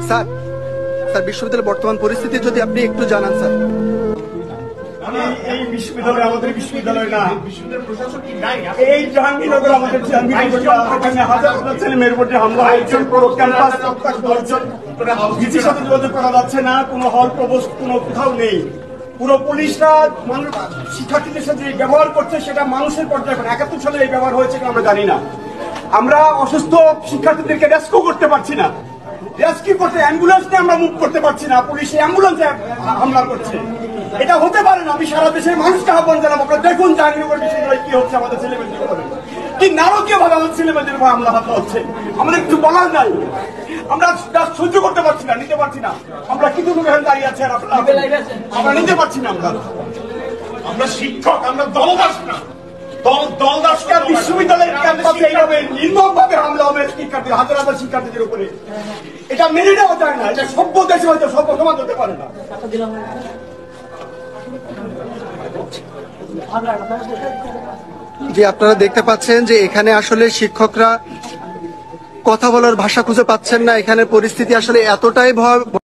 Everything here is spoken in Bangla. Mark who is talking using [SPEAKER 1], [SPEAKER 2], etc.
[SPEAKER 1] স্যার স্যার বিশ্ববিদ্যালয়ের বর্তমান পরিস্থিতি যদি আপনি একটু জানান স্যার।
[SPEAKER 2] এই বিশ্ববিদ্যালয় আমাদের বিশ্ববিদ্যালয় না, এই জাহাঙ্গীরনগর আমাদের জাহাঙ্গীরনগর হাজার হাজার ছেলে মেয়ের উপর হামলা হয়েছে, পুরো ক্যাম্পাস ভিসির সাথে যোগাযোগ করা যাচ্ছে না, কোনো হল প্রবোস্ট কোনো কোথাও নেই। পুরো পুলিশরা মানুষ শিক্ষার্থীদের সাথে ব্যবহার করছে সেটা মানুষের পর্যায়ে 71 সালে এই ব্যবহার হয়েছে আমরা জানি না। আমরা অসুস্থ শিক্ষার্থীদেরকে রেস্কিউ করতে পারছি না, রেস্কিউ করতে অ্যাম্বুলেন্স নিয়ে আমরা মুভ করতে পারছি না, পুলিশ অ্যাম্বুলেন্সে হামলা করছে। এটা হতে পারে না। আমি সারা দেশের মানুষকে আহ্বান জানাবো, আপনারা দেখুন জাহাঙ্গীরনগর বিশ্ববিদ্যালয়ে কি হচ্ছে, আমাদের ছেলেমেয়েদের উপরে কি নারকীয় ভাবে আমাদের ছেলেমেয়েদের উপর হামলা হচ্ছে। আমাদের কিছু বলার নাই, আমরা সহ্য করতে পারছি না, নিতে পারছি না। আমরা কিন্তু দাঁড়িয়ে আছি আর আমরা নিতে পারছি না। আমরা শিক্ষক, আমরা দলদাস না, দলদাসকে বিশ্ববিদ্যালয়ের ক্যাম্পাসে এইভাবে নির্মমভাবে হামলা হবে শিক্ষার্থী, হাজার হাজার শিক্ষার্থীদের উপরে, এটা মেনে নেওয়া যায় না। এটা সভ্য দেশে হয়তো সভ্য সমাজ হতে পারে না।
[SPEAKER 1] যে আপনারা দেখতে পাচ্ছেন যে এখানে আসলে শিক্ষকরা কথা বলার ভাষা খুঁজে পাচ্ছেন না। এখানে পরিস্থিতি আসলে এতটাই ভয়